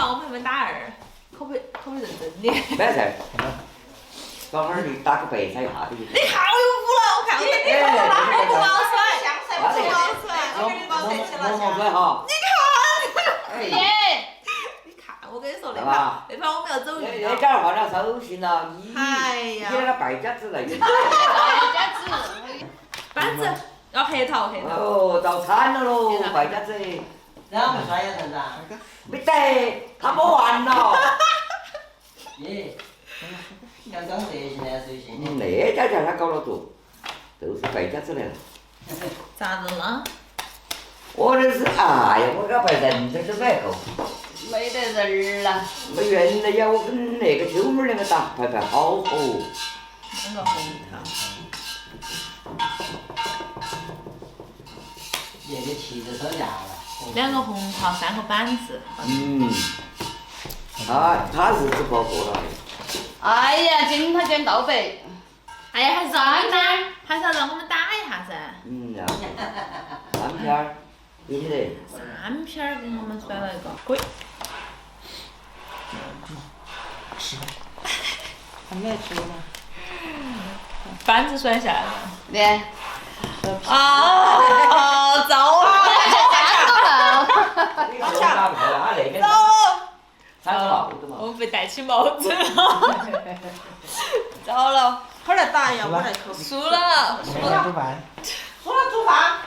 嘛，我们还没打二，可不认真点。没事。等会儿你打个白菜一下子。你好有福了，我看我这地方哪还不冒水？香菜不冒水，我给你冒水去了。冒水哈。你看。耶！你看，我跟你说那盘我们要走运了。那家换了手信了，你呀，那个败家子来着。败家子。板子要黑头。哦，遭惨了喽，败家子。然后没刷牙成咋？没得，他没完了。耶，刚刚这些呢，最近。那家叫他搞了多，都是败家子来了。咋子了？我那是哎呀，我这白人这都买够。没得人儿了。我原来呀，我跟那个秋妹儿两个打牌牌好哦。两个红糖。那个气质手架了。2个红桃，3个板子。他日子过过了。哎呀，今他卷倒背。哎呀，还是要让我们打一下噻。要3片儿，有没得？3片儿给我们甩了一个。滚。还没吃吗？板子甩下来了。来。糟啊！你说打不了，他那边三个帽子嘛。我们被戴起帽子了。糟了，后来打呀，我来扣。输了。输了煮饭。输了煮饭。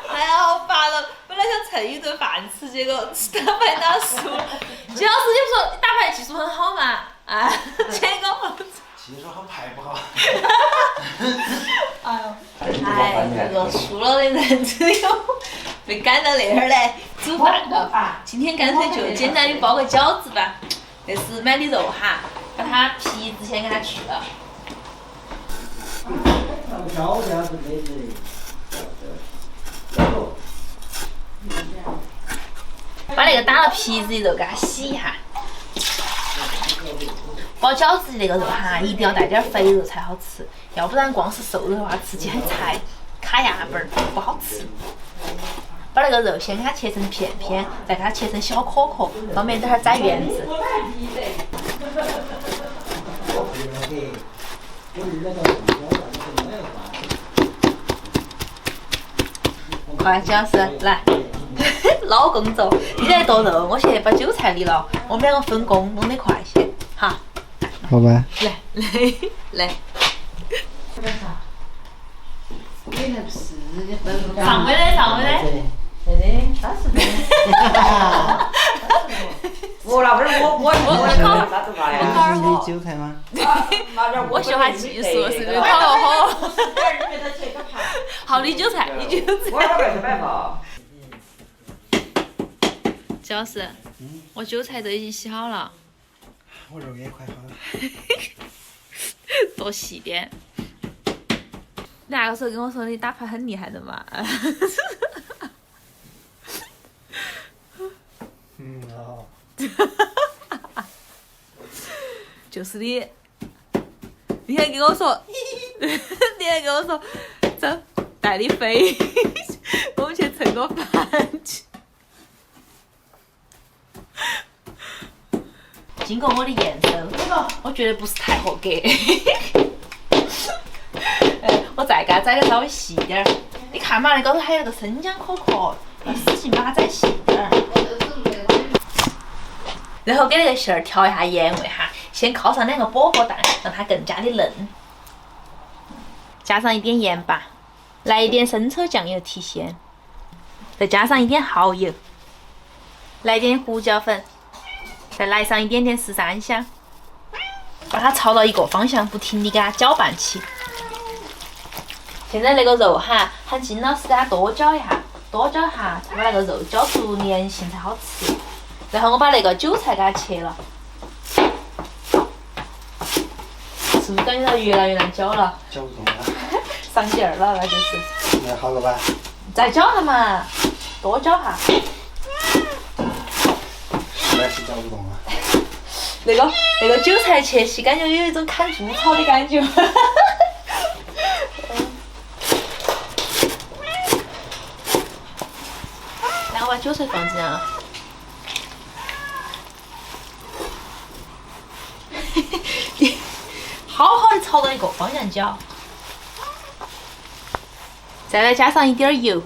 哎呀，好烦了！本来想蹭一顿饭吃，结果打牌打输了。金老师，你不说你打牌技术很好嘛？啊，结果。技术好牌不好。这个输了的人只有被赶到那儿来煮饭了。今天干脆就简单的包个饺子吧。这是买的肉哈，把它皮子先给它去了。饺子要是没事。把那个打了皮子的肉给它洗一下。包饺子的那个肉哈，一定要带点肥肉才好吃，要不然光是瘦肉的话，吃起很柴，卡牙本儿，不好吃。把那个肉先给它切成片片，再给它切成小颗颗，方便等会儿摘圆子。快，金老师来。老公走，你来剁肉，我去把韭菜理了，我们2个分工，弄得快些，哈。好吧。来。你还不是你分上位的。那是的。我那不是我啥子饭呀？是你韭菜吗？我学下技术，是不是烤得好？好，你韭菜。我那边是摆法。金老师，我韭菜都已经洗好了。我肉也快好了。多细点。你那个时候跟我说你打牌很厉害的嘛？哦。就是你，你还跟我说，走，带你飞，我们去蹭个饭去。经过我的验收，我觉得不是太合格。我再给它摘得稍微细点儿。你看嘛，那高头还有个生姜壳壳，要使劲把它摘细点儿。然后给那个馅儿调一下盐味哈，先烤上2个薄荷蛋，让它更加的嫩。加上一点盐巴，来一点生抽酱油提鲜，再加上一点蚝油，来点胡椒粉。再来上一点点13香，把它炒到一个方向，不停地给它搅拌起。现在那个肉哈，喊金老师给它多搅一下，才把那个肉搅出粘性才好吃。然后我把那个韭菜给它切了，是不是感觉到越来越难搅了？搅不动了。上劲儿了，那就是。那好了吧？再搅下嘛，多搅下。实在是搅不动了。那个韭菜切起，感觉有一种砍猪草的感觉。来，我把韭菜放这样。好好的朝着一个方向搅，再来加上一点油。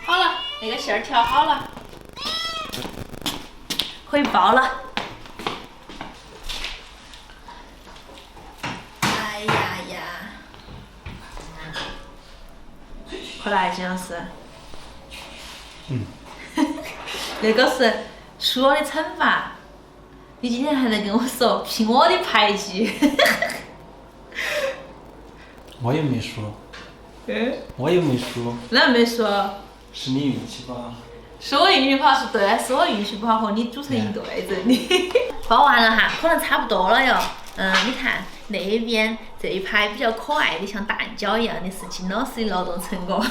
好了，那个馅儿调好了，可以包了。哎呀呀！快来，金老师。那个是输了的惩罚。你今天还在跟我说凭我的牌技。我也没输。我也没输。那没说。是你运气不好。是我运气不好，是对，是我运气不好和你组成一对子。你包完了哈，可能差不多了哟。你看那边这一排比较可爱的像蛋饺一样的是金老师的劳动成果。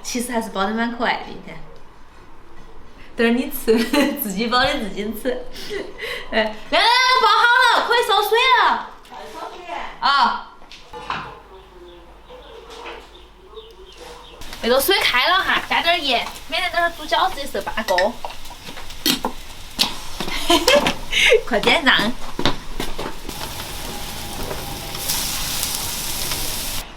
其实还是包得蛮可爱的，你看。等会儿你吃，自己包的自己吃。来，包好了，可以烧水了。烧水。啊。那个水开了哈，加点盐，免得等会儿煮饺子的时候扒锅。快点让。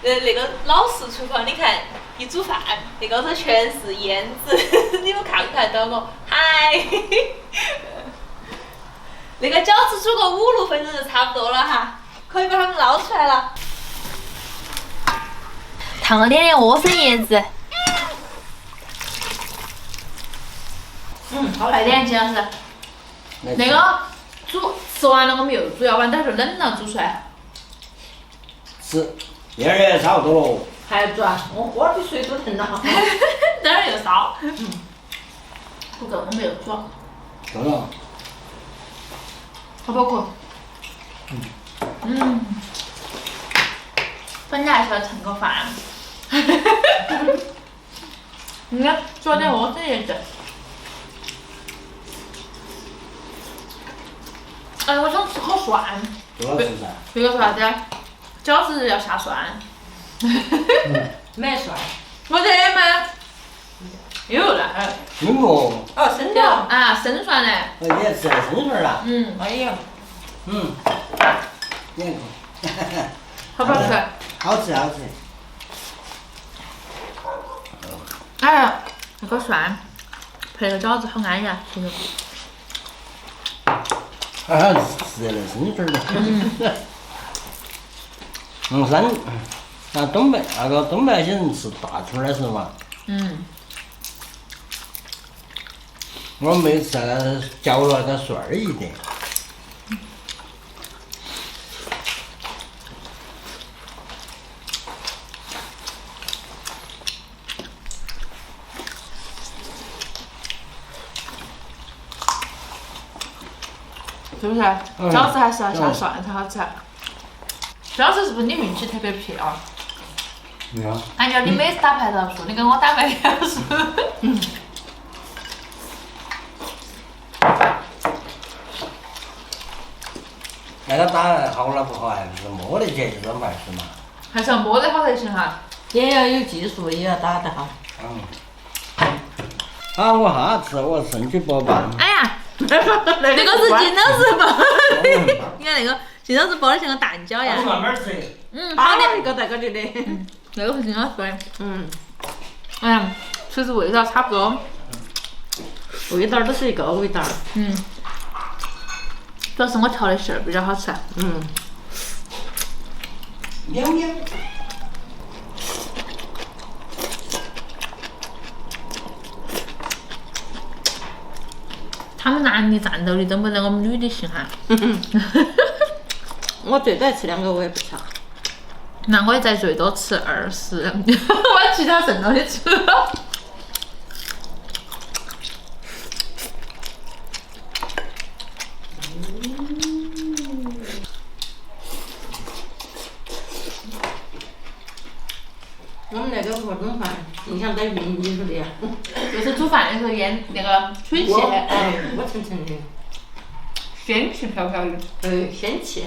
那个老式厨房，你看一煮饭，那高头全是腌制，你们看不看到我？嗨！那个饺子煮个5、6分钟就差不多了哈，可以把它们捞出来了。烫了点莴笋叶子。好，来点金老师。那个吃完了我们又煮，要不然等会儿就冷了煮出来。是。第二也差不多喽。还要煮啊？我比水煮腾了。等会儿又烧。不够，我没有煮。够了。好不可？本来是要盛个饭。你看，煮点莴笋叶子。哎，我想吃好蒜。多少吃噻？这个是啥子？饺子要下蒜。没蒜。没得吗？有了。有哦。哦，生的。啊，生蒜嘞。你也吃了生蒜了？哎呀。你看。好不好吃？好吃，好吃。哎呀，那个蒜配个饺子好安逸啊，其实。啊，吃了生蒜了。东北那些人吃大串的时候嘛。我没吃那个嚼了那个蒜儿一点。是不是？饺子还是要下蒜才好吃。饺子是不是你运气特别撇啊？没有。按照你每次打牌都输，你跟我打牌也输。那个打好了不好，还是摸得起这种牌是嘛？还是要摸得好才行哈。也要有技术，也要打得好。我下次我胜去包办。哎呀，那个是金老师包的，你看那个金老师包的像个蛋饺一样。慢慢吃。好的，一个在这里的。那个是金老师的。哎呀，其实味道差不多。味道都是一个味道。主要是我调的馅儿比较好吃。喵喵。他们男的战斗力都没得我们女的行哈。我最多吃2个，我也不吃。那我也再最多吃20，我把其他剩了的吃了。我们那个锅中饭，就像在云里头的呀。就是煮饭的时候腌那个水汽。我层层的。仙气飘飘的。仙气。